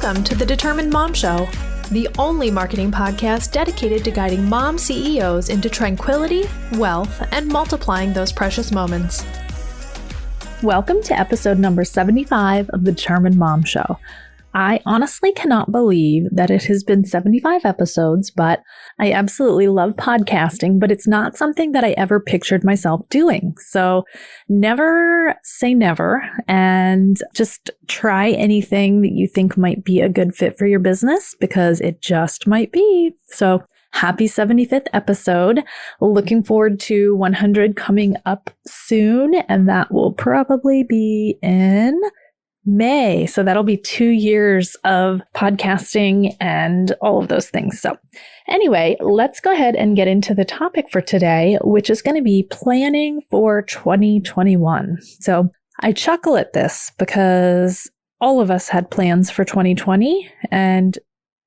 Welcome to the Determined Mom Show, the only marketing podcast dedicated to guiding mom CEOs into tranquility, wealth, and multiplying those precious moments. Welcome to episode number 75 of the Determined Mom Show. I honestly cannot believe that it has been 75 episodes, but I absolutely love podcasting, but it's not something that I ever pictured myself doing. So never say never, and just try anything that you think might be a good fit for your business, because it just might be. So happy 75th episode. Looking forward to 100 coming up soon, and that will probably be in May. So that'll be 2 years of podcasting and all of those things. So anyway, let's go ahead and get into the topic for today, which is going to be planning for 2021. So I chuckle at this because all of us had plans for 2020 and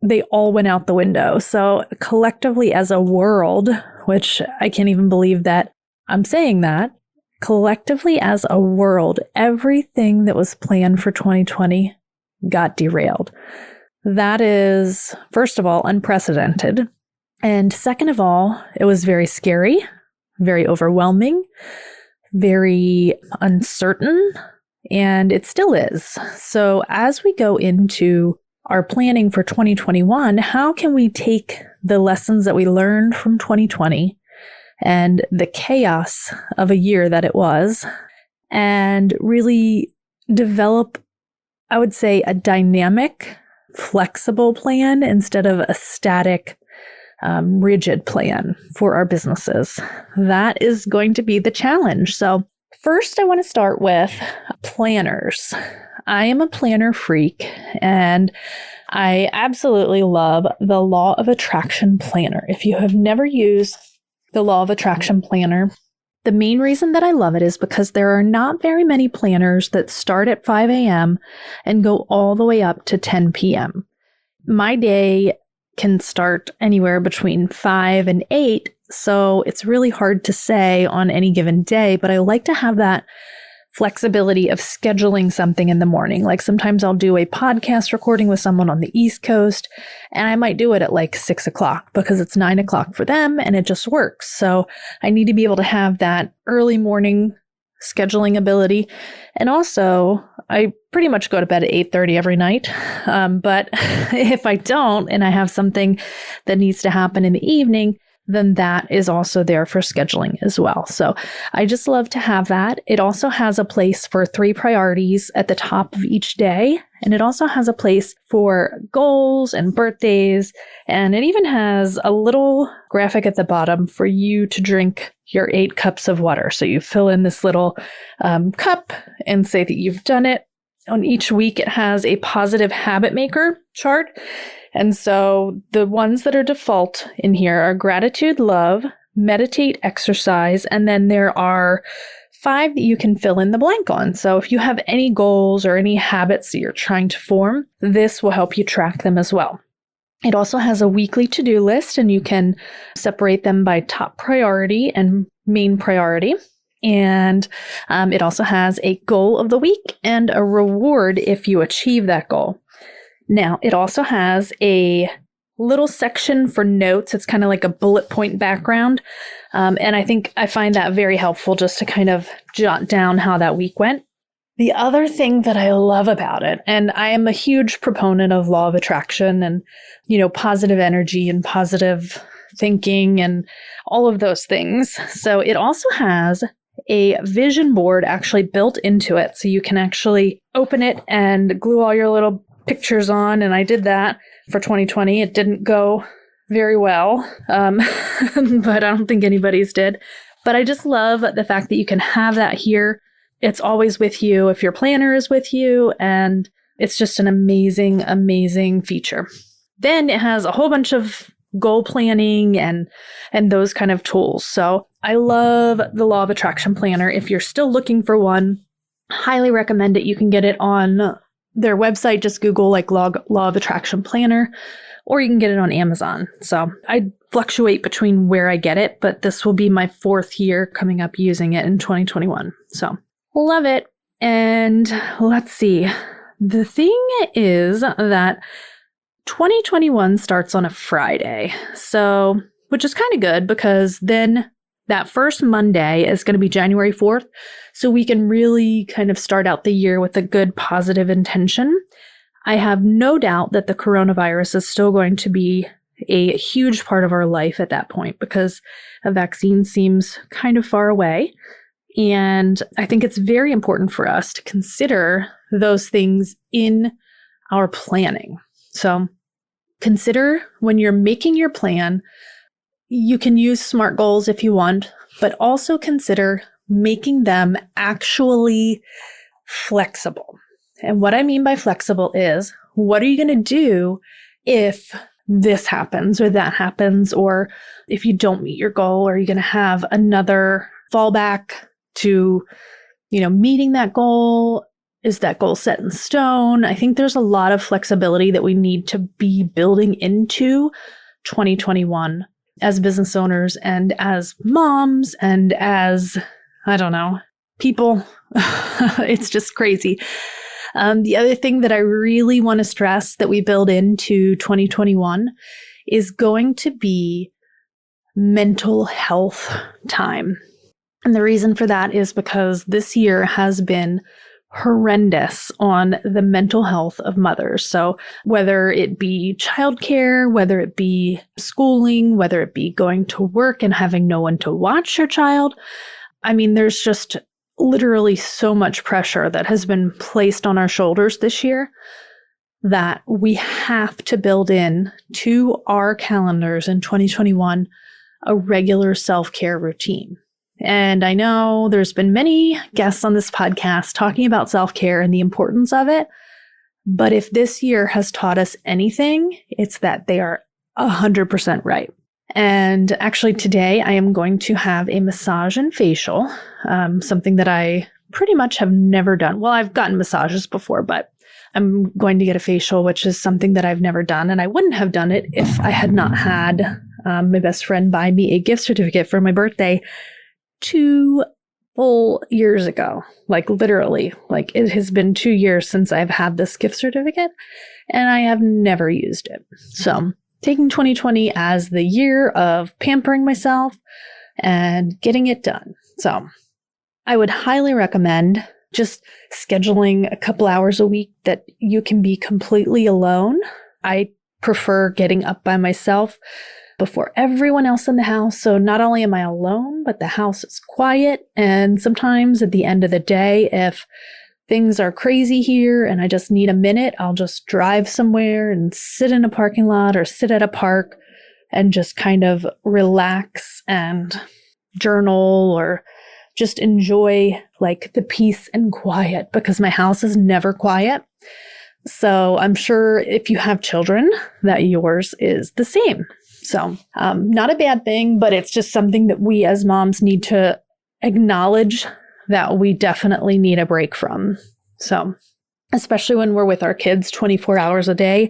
they all went out the window. So collectively as a world, which I can't even believe that I'm saying that, collectively as a world, everything that was planned for 2020 got derailed. That is, first of all, unprecedented. And second of all, it was very scary, very overwhelming, very uncertain, and it still is. So as we go into our planning for 2021, how can we take the lessons that we learned from 2020 and the chaos of a year that it was, and really develop, I would say, a dynamic, flexible plan instead of a static, rigid plan for our businesses? That is going to be the challenge. So first, I want to start with planners. I am a planner freak, and I absolutely love the Law of Attraction Planner. If you have never used the Law of Attraction Planner, the main reason that I love it is because there are not very many planners that start at 5 a.m. and go all the way up to 10 p.m. My day can start anywhere between 5 and 8, so it's really hard to say on any given day, but I like to have that flexibility of scheduling something in the morning. Like sometimes I'll do a podcast recording with someone on the East Coast, and I might do it at like 6 o'clock because it's 9 o'clock for them and it just works. So I need to be able to have that early morning scheduling ability. And also, I pretty much go to bed at 8:30 every night. But if I don't, and I have something that needs to happen in the evening, then that is also there for scheduling as well. So I just love to have that. It also has a place for 3 priorities at the top of each day. And it also has a place for goals and birthdays. And it even has a little graphic at the bottom for you to drink your 8 cups of water. So you fill in this little cup and say that you've done it. On each week, it has a positive habit maker chart. And so the ones that are default in here are gratitude, love, meditate, exercise, and then there are 5 that you can fill in the blank on. So if you have any goals or any habits that you're trying to form, this will help you track them as well. It also has a weekly to-do list, and you can separate them by top priority and main priority. And it also has a goal of the week and a reward if you achieve that goal. Now, it also has a little section for notes. It's kind of like a bullet point background. And I find that very helpful just to kind of jot down how that week went. The other thing that I love about it, and I am a huge proponent of Law of Attraction and, positive energy and positive thinking and all of those things. So it also has a vision board actually built into it. So you can actually open it and glue all your little pictures on, and I did that for 2020. It didn't go very well, but I don't think anybody's did. But I just love the fact that you can have that here. It's always with you if your planner is with you, and it's just an amazing, amazing feature. Then it has a whole bunch of goal planning and those kind of tools. So I love the Law of Attraction Planner. If you're still looking for one, highly recommend it. You can get it on their website. Just Google like Law of Attraction Planner, or you can get it on Amazon. So I fluctuate between where I get it, but this will be my 4th year coming up using it in 2021. So love it. And let's see. the thing is that 2021 starts on a Friday, so which is kind of good because then that first Monday is going to be January 4th, so we can really kind of start out the year with a good positive intention. I have no doubt that the coronavirus is still going to be a huge part of our life at that point because a vaccine seems kind of far away. And I think it's very important for us to consider those things in our planning. So consider when you're making your plan, you can use SMART goals if you want, but also consider making them actually flexible. And what I mean by flexible is, what are you going to do if this happens or that happens, or if you don't meet your goal? Are you going to have another fallback to, meeting that goal? Is that goal set in stone? I think there's a lot of flexibility that we need to be building into 2021 as business owners and as moms and as, people. It's just crazy. The other thing that I really want to stress that we build into 2021 is going to be mental health time. And the reason for that is because this year has been horrendous on the mental health of mothers. So whether it be childcare, whether it be schooling, whether it be going to work and having no one to watch your child, there's just literally so much pressure that has been placed on our shoulders this year that we have to build in to our calendars in 2021 a regular self-care routine. And I know there's been many guests on this podcast talking about self-care and the importance of it. But if this year has taught us anything, it's that they are 100% right. And actually today I am going to have a massage and facial, something that I pretty much have never done. Well, I've gotten massages before, but I'm going to get a facial, which is something that I've never done. And I wouldn't have done it if I had not had my best friend buy me a gift certificate for my birthday 2 full years ago. Literally, it has been 2 years since I've had this gift certificate and I have never used it. So taking 2020 as the year of pampering myself and getting it done. So I would highly recommend just scheduling a couple hours a week that you can be completely alone. I prefer getting up by myself before everyone else in the house. So not only am I alone, but the house is quiet. And sometimes at the end of the day, if things are crazy here and I just need a minute, I'll just drive somewhere and sit in a parking lot or sit at a park and just kind of relax and journal or just enjoy the peace and quiet, because my house is never quiet. So I'm sure if you have children that yours is the same. So not a bad thing, but it's just something that we as moms need to acknowledge that we definitely need a break from. So especially when we're with our kids 24 hours a day,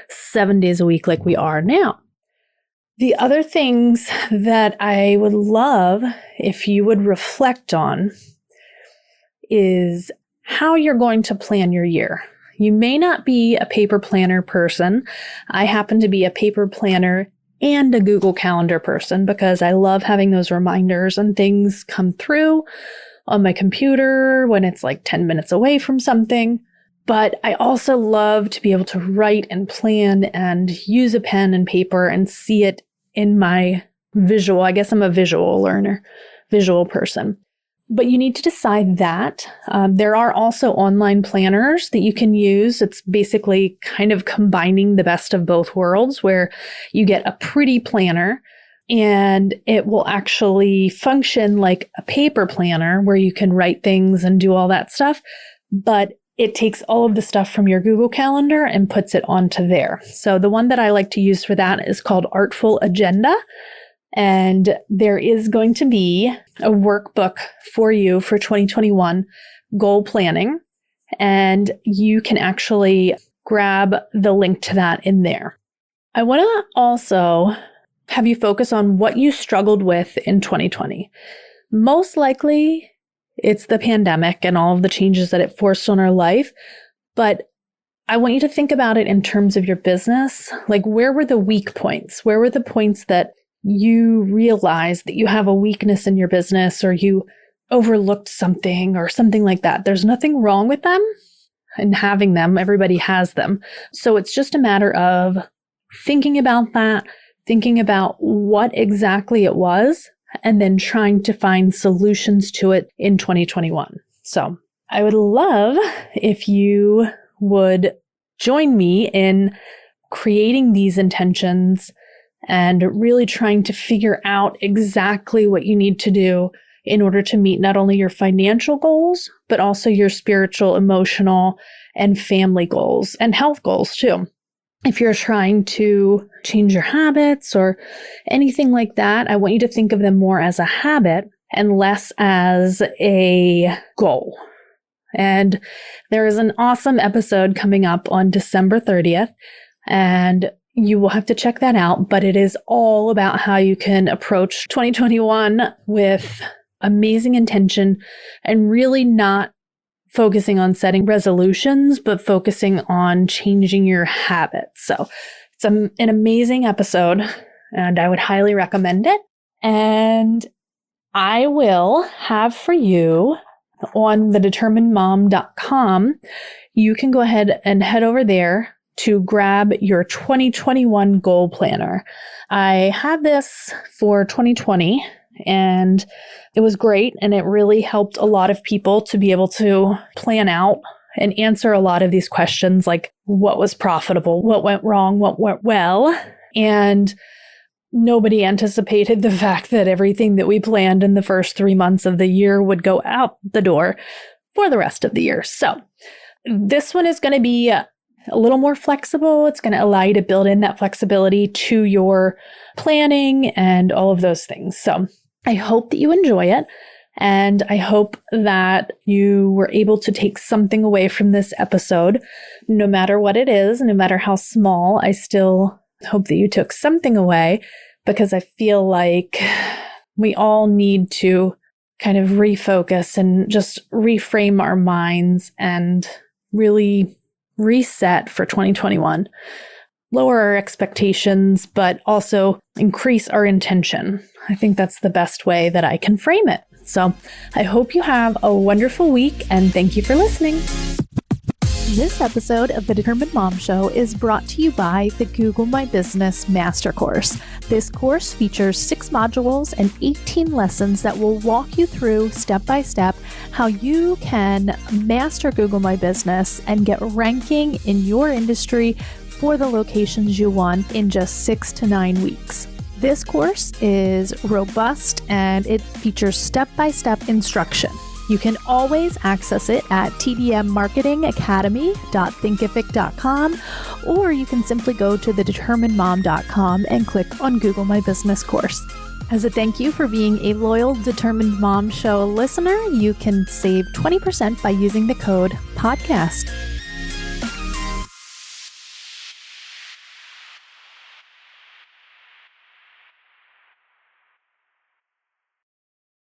7 days a week like we are now. The other things that I would love if you would reflect on is how you're going to plan your year. You may not be a paper planner person. I happen to be a paper planner and a Google Calendar person because I love having those reminders and things come through on my computer when it's 10 minutes away from something. But I also love to be able to write and plan and use a pen and paper and see it in my visual. I guess I'm a visual learner, visual person. But you need to decide that. There are also online planners that you can use. It's basically kind of combining the best of both worlds, where you get a pretty planner and it will actually function like a paper planner where you can write things and do all that stuff. But it takes all of the stuff from your Google Calendar and puts it onto there. So the one that I like to use for that is called Artful Agenda. And there is going to be a workbook for you for 2021 goal planning. And you can actually grab the link to that in there. I want to also have you focus on what you struggled with in 2020. Most likely, it's the pandemic and all of the changes that it forced on our life. But I want you to think about it in terms of your business. Like, where were the weak points? Where were the points that you realized that you have a weakness in your business, or you overlooked something or something like that? There's nothing wrong with them and having them. Everybody has them. So it's just a matter of thinking about that, thinking about what exactly it was, and then trying to find solutions to it in 2021. So I would love if you would join me in creating these intentions and really trying to figure out exactly what you need to do in order to meet not only your financial goals, but also your spiritual, emotional, and family goals and health goals too. If you're trying to change your habits or anything like that, I want you to think of them more as a habit and less as a goal. And there is an awesome episode coming up on December 30th, and you will have to check that out. But it is all about how you can approach 2021 with amazing intention and really not focusing on setting resolutions, but focusing on changing your habits. So it's an amazing episode, and I would highly recommend it. And I will have for you on thedeterminedmom.com, you can go ahead and head over there to grab your 2021 goal planner. I had this for 2020 and it was great, and it really helped a lot of people to be able to plan out and answer a lot of these questions, like what was profitable, what went wrong, what went well. And nobody anticipated the fact that everything that we planned in the first 3 months of the year would go out the door for the rest of the year. So this one is going to be a little more flexible. It's going to allow you to build in that flexibility to your planning and all of those things. So I hope that you enjoy it. And I hope that you were able to take something away from this episode, no matter what it is, no matter how small. I still hope that you took something away, because I feel like we all need to kind of refocus and just reframe our minds and really reset for 2021. Lower our expectations, but also increase our intention. I think that's the best way that I can frame it. So I hope you have a wonderful week, and thank you for listening. This episode of The Determined Mom Show is brought to you by the Google My Business Master Course. This course features 6 modules and 18 lessons that will walk you through step by step how you can master Google My Business and get ranking in your industry for the locations you want in just 6 to 9 weeks. This course is robust and it features step-by-step instruction. You can always access it at tdmmarketingacademy.thinkific.com, or you can simply go to thedeterminedmom.com and click on Google My Business Course. As a thank you for being a loyal Determined Mom Show listener, you can save 20% by using the code PODCAST.